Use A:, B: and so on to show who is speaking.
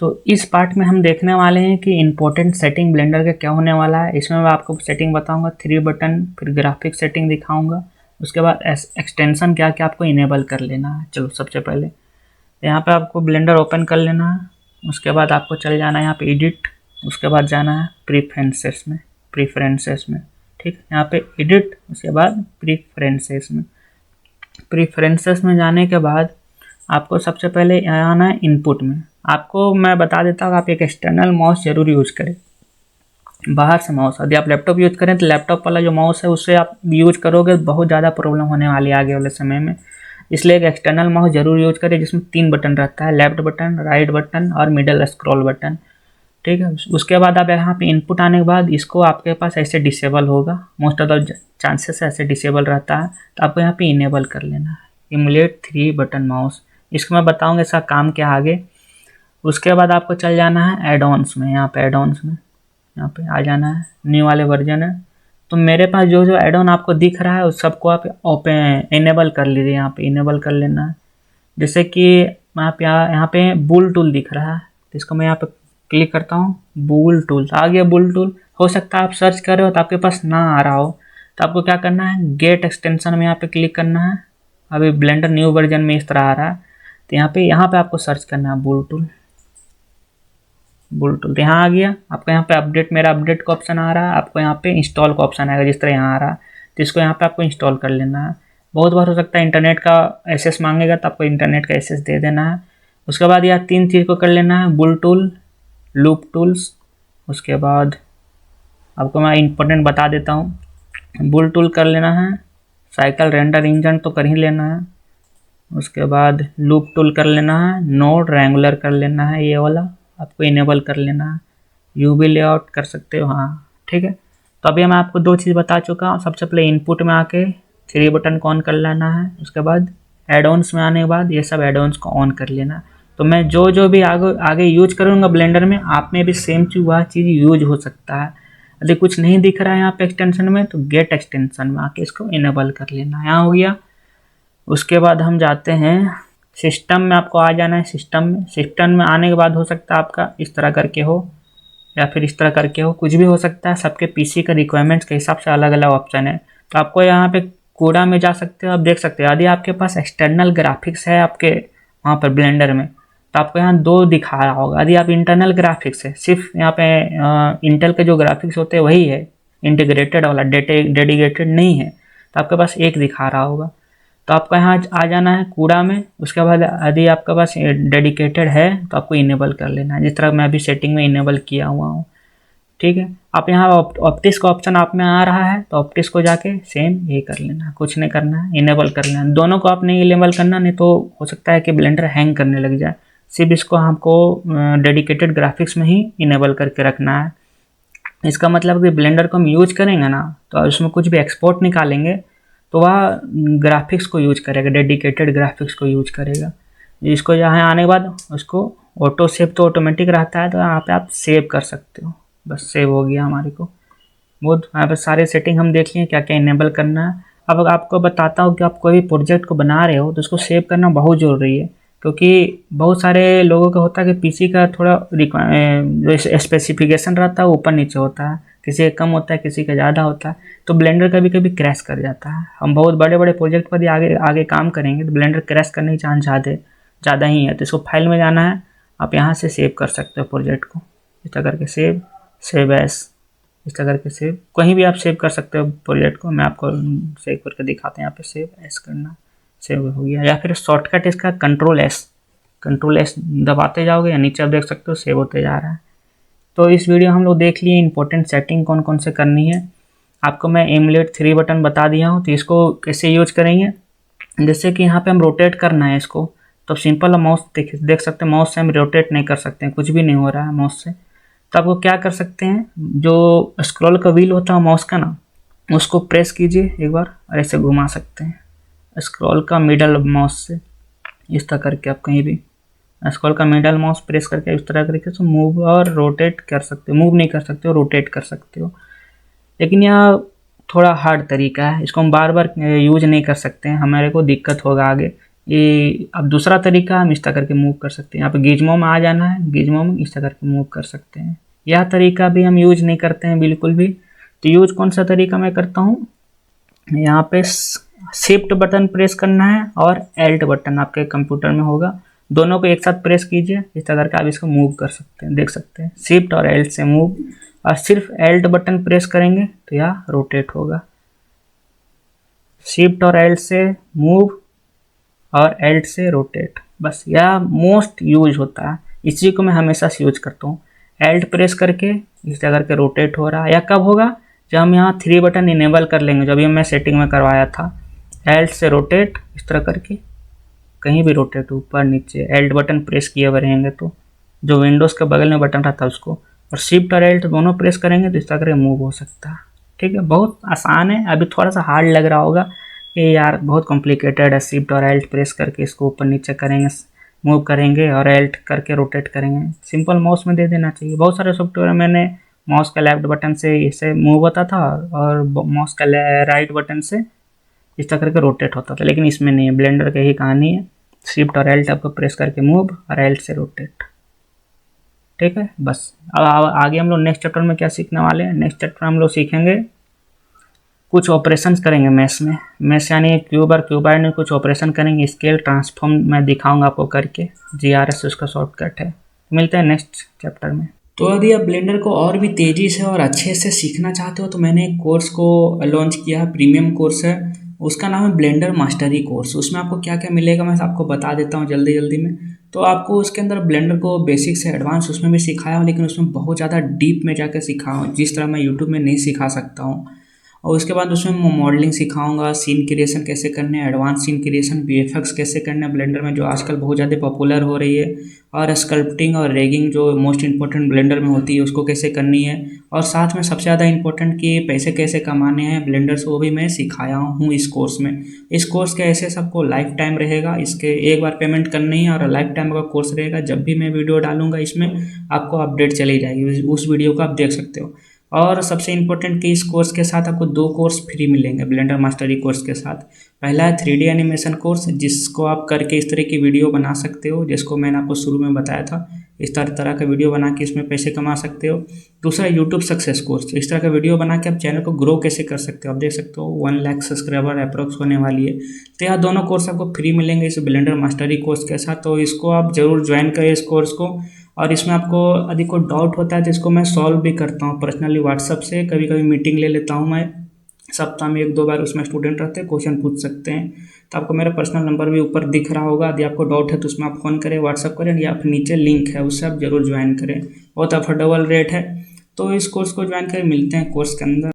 A: तो इस पार्ट में हम देखने वाले हैं कि इंपॉर्टेंट सेटिंग ब्लेंडर का क्या होने वाला है। इसमें मैं आपको सेटिंग बताऊंगा, 3 बटन, फिर ग्राफिक सेटिंग दिखाऊंगा, उसके बाद एक्सटेंशन क्या क्या आपको इनेबल कर लेना है। चलो सबसे पहले यहाँ पे आपको ब्लेंडर ओपन कर लेना है। उसके बाद आपको चल जाना है यहाँ पे एडिट, उसके बाद जाना है प्रीफरेंसेस में। ठीक है, यहाँ पे एडिट, उसके बाद प्रीफरेंसेस में जाने के बाद आपको सबसे पहले यहाँ आना है इनपुट में। आपको मैं बता देता हूँ, आप एक एक्सटर्नल माउस जरूर यूज करें, बाहर से माउस। यदि आप लैपटॉप यूज करें तो लैपटॉप वाला जो माउस है उससे आप यूज करोगे बहुत ज़्यादा प्रॉब्लम होने वाली है आगे वाले समय में। इसलिए एक एक्सटर्नल माउस जरूर यूज करें जिसमें 3 बटन रहता है, लेफ्ट बटन, राइट बटन और मिडल स्क्रॉल बटन। ठीक है, उसके बाद आप यहाँ पे इनपुट आने के बाद इसको आपके पास ऐसे डिसेबल होगा, मोस्ट ऑफ द चांसेस ऐसे डिसेबल रहता है, तो आपको यहाँ पे इनेबल कर लेना है, इमुलेट 3 बटन माउस। इसको मैं बताऊँगा इसका काम क्या आगे। उसके बाद आपको चल जाना है एड ऑन्स में। यहाँ पे एड ऑन्स में यहाँ पे आ जाना है, न्यू वाले वर्जन है। तो मेरे पास जो जो एड ऑन आपको दिख रहा है उस सबको आप ओपन इनेबल कर लीजिए, यहाँ पे इनेबल कर लेना है। जैसे कि आप यहाँ पे बुल टूल दिख रहा है, तो इसको मैं यहाँ पे क्लिक करता हूँ, बुल टूल आ गया। बुल टूल हो सकता है आप सर्च कर रहे हो तो आपके पास ना आ रहा हो, तो आपको क्या करना है, गेट एक्सटेंशन में यहाँ पे क्लिक करना है। अभी ब्लेंडर न्यू वर्जन में इस तरह आ रहा है, तो यहाँ पे आपको सर्च करना है बुल टूल। तो यहाँ आ गया, आपको यहाँ पे अपडेट, मेरा अपडेट का ऑप्शन आ रहा है, आपको यहाँ पे इंस्टॉल का ऑप्शन आएगा जिस तरह यहाँ आ रहा है, तो इसको यहाँ पे आपको इंस्टॉल कर लेना है। बहुत बार हो सकता है इंटरनेट का एक्सेस मांगेगा, तो आपको इंटरनेट का एक्सेस दे देना है। उसके बाद यह 3 चीज़ को कर लेना है, बुल टूल, लूप टूल्स। उसके बाद आपको मैं इंपॉर्टेंट बता देता हूँ, बुल टूल कर लेना है, साइकिल रेंडर इंजन तो कर ही लेना है। उसके बाद लूप टूल कर लेना है, नोड रेंगुलर कर लेना है, ये वाला आपको इनेबल कर लेना है। यूवी लेआउट कर सकते हो, हाँ ठीक है। तो अभी मैं आपको 2 चीज़ बता चुका हूँ। सबसे पहले इनपुट में आके 3 बटन को ऑन कर लेना है, उसके बाद एड ऑन्स में आने के बाद ये सब एड ऑन्स को ऑन कर लेना। तो मैं जो भी आगे यूज करूँगा ब्लेंडर में, आप में भी सेम चीज़ वह चीज़ यूज हो सकता है। यदि कुछ नहीं दिख रहा है यहाँ पे एक्सटेंशन में, तो गेट एक्सटेंशन में आके इसको इनेबल कर लेना है। यहाँ हो गया। उसके बाद हम जाते हैं सिस्टम में, आपको आ जाना है सिस्टम में आने के बाद हो सकता है आपका इस तरह करके हो या फिर इस तरह करके हो, कुछ भी हो सकता है। सबके पीसी का रिक्वायरमेंट्स के हिसाब से अलग अलग ऑप्शन है। तो आपको यहाँ पे कोडा में जा सकते हो, आप देख सकते हो। यदि आपके पास एक्सटर्नल ग्राफिक्स है आपके वहाँ पर ब्लेंडर में, तो आपको यहाँ 2 दिखा रहा होगा। यदि आप इंटरनल ग्राफिक्स है, सिर्फ यहाँ पे इंटेल के जो ग्राफिक्स होते हैं वही है, इंटीग्रेटेड वाला, डेडिकेटेड नहीं है, तो आपके पास 1 दिखा रहा होगा। तो आपको यहाँ आ जाना है कूड़ा में। उसके बाद यदि आपके पास डेडिकेटेड है तो आपको इनेबल कर लेना है, जिस तरह मैं अभी सेटिंग में इनेबल किया हुआ हूँ। ठीक है, आप यहाँ ऑप्टिक्स का ऑप्शन आप में आ रहा है, तो ऑप्टिक्स को जाके सेम ये कर लेना, कुछ नहीं करना है, इनेबल कर लेना। दोनों को आप नहीं इनेबल करना, नहीं तो हो सकता है कि ब्लेंडर हैंग करने लग जाए। सिर्फ इसको हमको डेडिकेटेड ग्राफिक्स में ही इनेबल करके रखना है। इसका मतलब कि ब्लेंडर को हम यूज करेंगे ना, तो उसमें कुछ भी एक्सपोर्ट निकालेंगे तो वह ग्राफिक्स को यूज करेगा, डेडिकेटेड ग्राफिक्स को यूज करेगा। इसको यहाँ आने के बाद उसको ऑटो सेव तो ऑटोमेटिक रहता है, तो यहाँ पे आप सेव कर सकते हो। बस सेव हो गया हमारे को। बहुत यहाँ पे सारे सेटिंग हम देख लिए क्या क्या इनेबल करना है। अब आपको बताता हूँ कि आप कोई भी प्रोजेक्ट को बना रहे हो तो उसको सेव करना बहुत ज़रूरी है, क्योंकि बहुत सारे लोगों का होता है कि पीसी का थोड़ा जो स्पेसिफिकेशन रहता है ऊपर नीचे होता है, किसी का कम होता है, किसी का ज़्यादा होता है, तो ब्लेंडर कभी कभी क्रैश कर जाता है। हम बहुत बड़े बड़े प्रोजेक्ट पर भी आगे आगे काम करेंगे तो ब्लेंडर क्रैश करने की चांस ज़्यादा ही है। तो इसको फाइल में जाना है, आप यहाँ से सेव कर सकते हो प्रोजेक्ट को, इस तरह करके सेव एस, इस तरह करके सेव, कहीं भी आप सेव कर सकते हो प्रोजेक्ट को। मैं आपको सेव करके दिखाते हैं, यहाँ पे सेव एस करना, सेव हो गया। या फिर शॉर्टकट इसका कंट्रोल एस दबाते जाओगे या नीचे आप देख सकते हो सेव होते जा रहा है। तो इस वीडियो हम लोग देख लिए इंपॉर्टेंट सेटिंग कौन कौन से करनी है। आपको मैं एमुलेट 3 बटन बता दिया हूँ, तो इसको कैसे यूज करेंगे। जैसे कि यहाँ पे हम रोटेट करना है इसको, तो सिंपल माउस देख सकते हैं, माउस से हम रोटेट नहीं कर सकते हैं, कुछ भी नहीं हो रहा है माउस से। तो आपको क्या कर सकते हैं, जो स्क्रॉल का व्हील होता है माउस का ना, उसको प्रेस कीजिए एक बार और ऐसे घुमा सकते हैं स्क्रॉल का मिडल माउस से, इस तरह करके। आप कहीं भी स्क्रॉल का मिडल माउस प्रेस करके इस तरह करके तो मूव और रोटेट कर सकते हो, मूव नहीं कर सकते हो, रोटेट कर सकते हो। लेकिन यह थोड़ा हार्ड तरीका है, इसको हम बार बार यूज नहीं कर सकते हैं, हमारे को दिक्कत होगा आगे। ये अब दूसरा तरीका हम इस तरह करके मूव कर सकते हैं। यहाँ पे गिज्मो में आ जाना है, गिज्मो में इस तरह करके मूव कर सकते हैं। यह तरीका भी हम यूज नहीं करते हैं बिल्कुल भी। तो यूज कौन सा तरीका मैं करता हूँ, यहाँ पे शिफ्ट बटन प्रेस करना है और एल्ट बटन आपके कंप्यूटर में होगा, दोनों को एक साथ प्रेस कीजिए, इस तरह करके आप इसको मूव कर सकते हैं। देख सकते हैं शिफ्ट और एल्ट से मूव, और सिर्फ एल्ट बटन प्रेस करेंगे तो यह रोटेट होगा। शिफ्ट और एल्ट से मूव और एल्ट से रोटेट, बस यह मोस्ट यूज होता है, इसी को मैं हमेशा से यूज करता हूँ। एल्ट प्रेस करके इस तरह करके रोटेट हो रहा है। यह कब होगा, जब हम यहाँ 3 बटन इनेबल कर लेंगे, जब ये मैं सेटिंग में करवाया था। एल्ट से रोटेट इस तरह करके कहीं भी रोटेट, ऊपर नीचे एल्ट बटन प्रेस किए हुए रहेंगे तो जो विंडोज़ के बगल में बटन रहता है उसको, और शिफ्ट और एल्ट दोनों प्रेस करेंगे तो इस तरह करके मूव हो सकता है। ठीक है, बहुत आसान है। अभी थोड़ा सा हार्ड लग रहा होगा, ये यार बहुत कॉम्प्लिकेटेड है। शिफ्ट और एल्ट प्रेस करके इसको ऊपर नीचे करेंगे, मूव करेंगे, और एल्ट करके रोटेट करेंगे। सिंपल माउस में दे देना चाहिए। बहुत सारे सॉफ्टवेयर मैंने माउस का लेफ्ट बटन से इसे मूव होता था, और माउस का राइट बटन से इस तरह करके रोटेट होता था, लेकिन इसमें नहीं है। ब्लेंडर की ही कहानी है, शिफ्ट और एल्ट आपको प्रेस करके मूव और एल्ट से रोटेट। ठीक है, बस अब आगे हम लोग नेक्स्ट चैप्टर में क्या सीखने वाले हैं। नेक्स्ट चैप्टर हम लोग सीखेंगे कुछ ऑपरेशंस करेंगे मैश में। मैश यानी क्यूब और क्यूबाइड में कुछ ऑपरेशन करेंगे। स्केल ट्रांसफॉर्म मैं दिखाऊंगा आपको करके, GRS उसका शॉर्टकट है। मिलते हैं नेक्स्ट चैप्टर में। तो यदि आप ब्लेंडर को और भी तेज़ी से और अच्छे से सीखना चाहते हो तो मैंने एक कोर्स को लॉन्च किया है, प्रीमियम कोर्स है, उसका नाम है ब्लेंडर मास्टरी कोर्स। उसमें आपको क्या क्या मिलेगा मैं आपको बता देता हूँ जल्दी जल्दी में। तो आपको उसके अंदर ब्लेंडर को बेसिक से एडवांस उसमें भी सिखाया हूँ, लेकिन उसमें बहुत ज़्यादा डीप में जाकर सिखाया हूँ, जिस तरह मैं यूट्यूब में नहीं सिखा सकता हूँ। और उसके बाद उसमें मॉडलिंग सिखाऊंगा, सीन क्रिएशन कैसे करने हैं, एडवांस सीन क्रिएशन, VFX कैसे करने हैं ब्लेंडर में, जो आजकल बहुत ज़्यादा पॉपुलर हो रही है, और स्कल्पटिंग और रेगिंग जो मोस्ट इंपॉर्टेंट ब्लेंडर में होती है उसको कैसे करनी है, और साथ में सबसे ज़्यादा इंपॉर्टेंट कि पैसे कैसे कमाने हैं ब्लेंडर से, वो भी मैं सिखाया हूँ इस कोर्स में। इस कोर्स के ऐसे सबको लाइफ टाइम रहेगा, इसके एक बार पेमेंट करनी है और लाइफ टाइम का कोर्स रहेगा। जब भी मैं वीडियो डालूंगा इसमें आपको अपडेट चली जाएगी, उस वीडियो को आप देख सकते हो। और सबसे इम्पोर्टेंट कि इस कोर्स के साथ आपको 2 कोर्स फ्री मिलेंगे ब्लेंडर मास्टरी कोर्स के साथ। पहला है 3D एनिमेशन कोर्स, जिसको आप करके इस तरह की वीडियो बना सकते हो, जिसको मैंने आपको शुरू में बताया था। इस तरह का वीडियो बना के इसमें पैसे कमा सकते हो। दूसरा यूट्यूब सक्सेस कोर्स, इस तरह का वीडियो बना के आप चैनल को ग्रो कैसे कर सकते हो। आप देख सकते हो 1 लाख सब्सक्राइबर अप्रोक्स होने वाली है। तो यह दोनों कोर्स आपको फ्री मिलेंगे इस ब्लेंडर मास्टरी कोर्स के साथ। तो इसको आप ज़रूर ज्वाइन करें इस कोर्स को। और इसमें आपको यदि कोई डाउट होता है तो इसको मैं सॉल्व भी करता हूँ पर्सनली व्हाट्सअप से। कभी कभी मीटिंग ले लेता हूँ मैं, सप्ताह में 1-2 बार उसमें स्टूडेंट रहते हैं, क्वेश्चन पूछ सकते हैं। तो आपको मेरा पर्सनल नंबर भी ऊपर दिख रहा होगा, यदि आपको डाउट है तो उसमें आप फ़ोन करें, व्हाट्सअप करें, या फिर नीचे लिंक है उससे आप जरूर ज्वाइन करें। बहुत अफोर्डेबल रेट है। तो इस कोर्स को ज्वाइन करें, मिलते हैं कोर्स के अंदर।